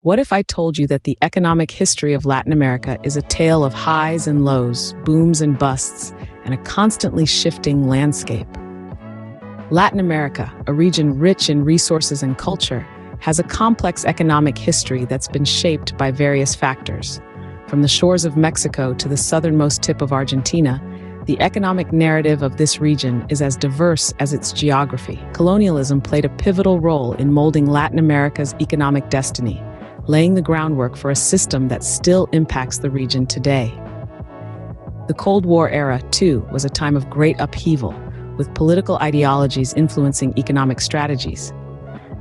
What if I told you that the economic history of Latin America is a tale of highs and lows, booms and busts, and a constantly shifting landscape? Latin America, a region rich in resources and culture, has a complex economic history that's been shaped by various factors. From the shores of Mexico to the southernmost tip of Argentina, the economic narrative of this region is as diverse as its geography. Colonialism played a pivotal role in molding Latin America's economic destiny, laying the groundwork for a system that still impacts the region today. The Cold War era, too, was a time of great upheaval, with political ideologies influencing economic strategies.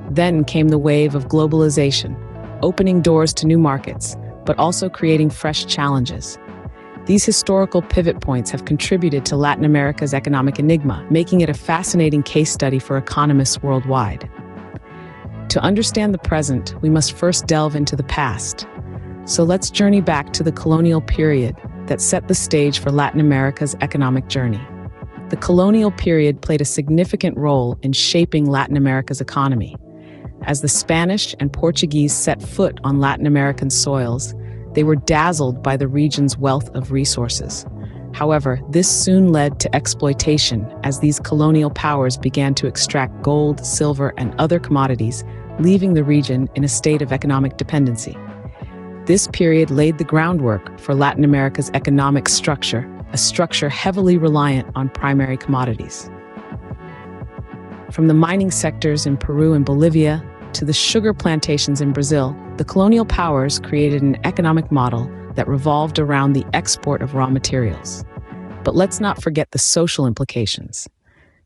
Then came the wave of globalization, opening doors to new markets, but also creating fresh challenges. These historical pivot points have contributed to Latin America's economic enigma, making it a fascinating case study for economists worldwide. To understand the present, we must first delve into the past. So let's journey back to the colonial period that set the stage for Latin America's economic journey. The colonial period played a significant role in shaping Latin America's economy. As the Spanish and Portuguese set foot on Latin American soils, they were dazzled by the region's wealth of resources. However, this soon led to exploitation as these colonial powers began to extract gold, silver, and other commodities, leaving the region in a state of economic dependency. This period laid the groundwork for Latin America's economic structure, a structure heavily reliant on primary commodities. From the mining sectors in Peru and Bolivia to the sugar plantations in Brazil, the colonial powers created an economic model that revolved around the export of raw materials. But let's not forget the social implications.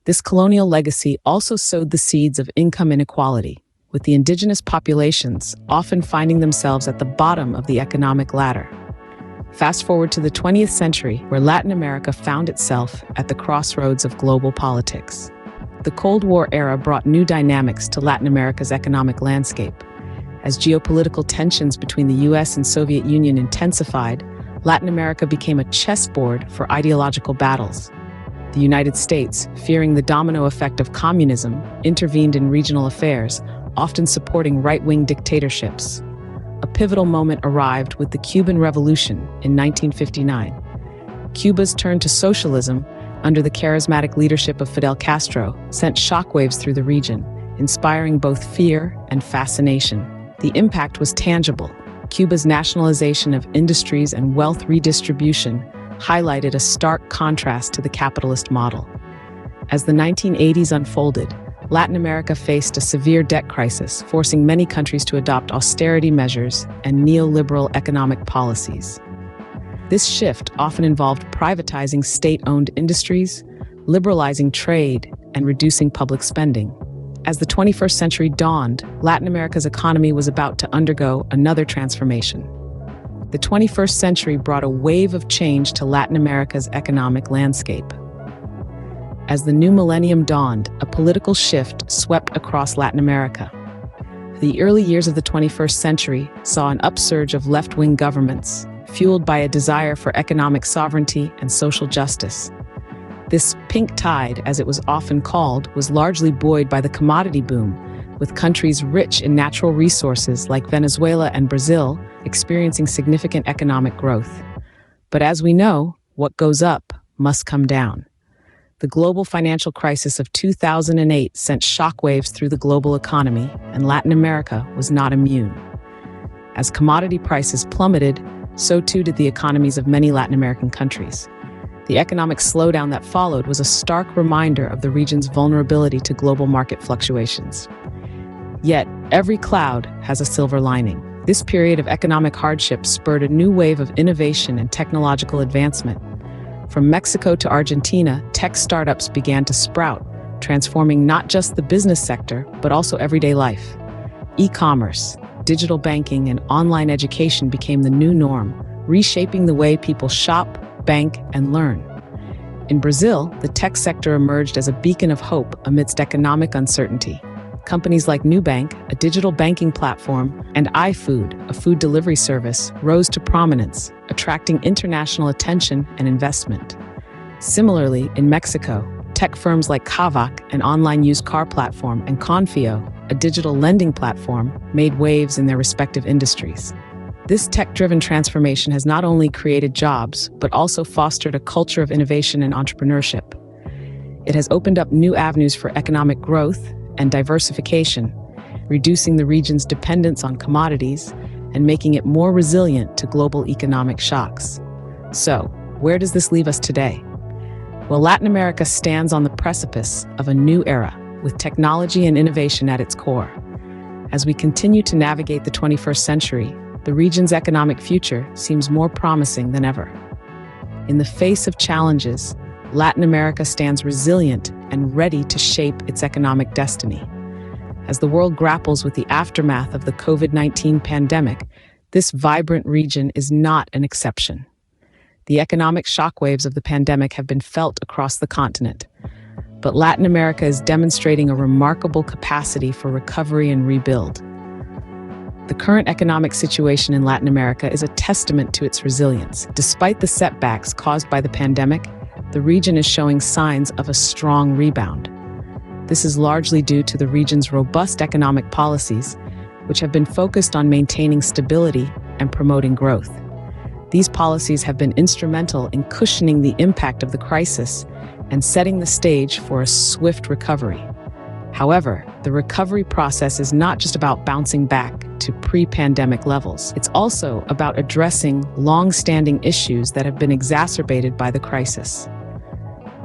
This colonial legacy also sowed the seeds of income inequality, with the indigenous populations often finding themselves at the bottom of the economic ladder. Fast forward to the 20th century, where Latin America found itself at the crossroads of global politics. The Cold War era brought new dynamics to Latin America's economic landscape. As geopolitical tensions between the US and Soviet Union intensified, Latin America became a chessboard for ideological battles. The United States, fearing the domino effect of communism, intervened in regional affairs, often supporting right-wing dictatorships. A pivotal moment arrived with the Cuban Revolution in 1959. Cuba's turn to socialism, under the charismatic leadership of Fidel Castro, sent shockwaves through the region, inspiring both fear and fascination. The impact was tangible. Cuba's nationalization of industries and wealth redistribution highlighted a stark contrast to the capitalist model. As the 1980s unfolded, Latin America faced a severe debt crisis, forcing many countries to adopt austerity measures and neoliberal economic policies. This shift often involved privatizing state-owned industries, liberalizing trade, and reducing public spending. As the 21st century dawned, Latin America's economy was about to undergo another transformation. The 21st century brought a wave of change to Latin America's economic landscape. As the new millennium dawned, a political shift swept across Latin America. The early years of the 21st century saw an upsurge of left-wing governments, fueled by a desire for economic sovereignty and social justice. This pink tide, as it was often called, was largely buoyed by the commodity boom, with countries rich in natural resources like Venezuela and Brazil experiencing significant economic growth. But as we know, what goes up must come down. The global financial crisis of 2008 sent shockwaves through the global economy, and Latin America was not immune. As commodity prices plummeted, so too did the economies of many Latin American countries. The economic slowdown that followed was a stark reminder of the region's vulnerability to global market fluctuations. Yet, every cloud has a silver lining. This period of economic hardship spurred a new wave of innovation and technological advancement. From Mexico to Argentina, tech startups began to sprout, transforming not just the business sector, but also everyday life. E-commerce, digital banking, and online education became the new norm, reshaping the way people shop, bank, and learn. In Brazil, the tech sector emerged as a beacon of hope amidst economic uncertainty. Companies like Nubank, a digital banking platform, and iFood, a food delivery service, rose to prominence, attracting international attention and investment. Similarly, in Mexico, tech firms like Kavak, an online used car platform, and Confio, a digital lending platform, made waves in their respective industries. This tech-driven transformation has not only created jobs, but also fostered a culture of innovation and entrepreneurship. It has opened up new avenues for economic growth and diversification, reducing the region's dependence on commodities and making it more resilient to global economic shocks. So, where does this leave us today? Well, Latin America stands on the precipice of a new era, with technology and innovation at its core. As we continue to navigate the 21st century, the region's economic future seems more promising than ever. In the face of challenges, Latin America stands resilient and ready to shape its economic destiny. As the world grapples with the aftermath of the COVID-19 pandemic, this vibrant region is not an exception. The economic shockwaves of the pandemic have been felt across the continent, but Latin America is demonstrating a remarkable capacity for recovery and rebuild. The current economic situation in Latin America is a testament to its resilience. Despite the setbacks caused by the pandemic, the region is showing signs of a strong rebound. This is largely due to the region's robust economic policies, which have been focused on maintaining stability and promoting growth. These policies have been instrumental in cushioning the impact of the crisis and setting the stage for a swift recovery. However, the recovery process is not just about bouncing back to pre-pandemic levels. It's also about addressing long-standing issues that have been exacerbated by the crisis.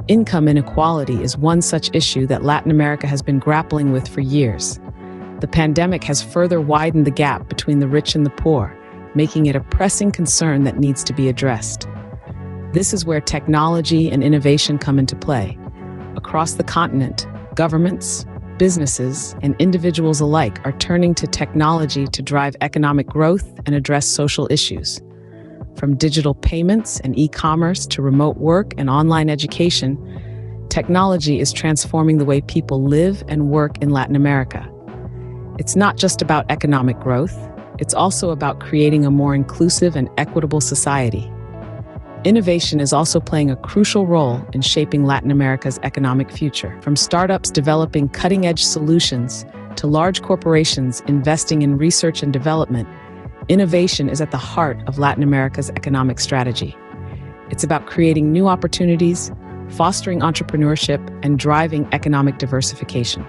Income inequality is one such issue that Latin America has been grappling with for years. The pandemic has further widened the gap between the rich and the poor, making it a pressing concern that needs to be addressed. This is where technology and innovation come into play. Across the continent, governments, businesses, and individuals alike are turning to technology to drive economic growth and address social issues. From digital payments and e-commerce to remote work and online education, technology is transforming the way people live and work in Latin America. It's not just about economic growth, it's also about creating a more inclusive and equitable society. Innovation is also playing a crucial role in shaping Latin America's economic future. From startups developing cutting-edge solutions to large corporations investing in research and development, innovation is at the heart of Latin America's economic strategy. It's about creating new opportunities, fostering entrepreneurship, and driving economic diversification.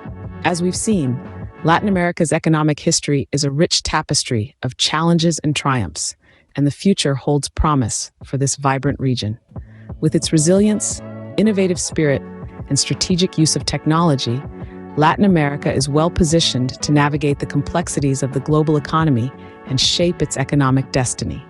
As we've seen, Latin America's economic history is a rich tapestry of challenges and triumphs, and the future holds promise for this vibrant region. With its resilience, innovative spirit, and strategic use of technology, Latin America is well-positioned to navigate the complexities of the global economy and shape its economic destiny.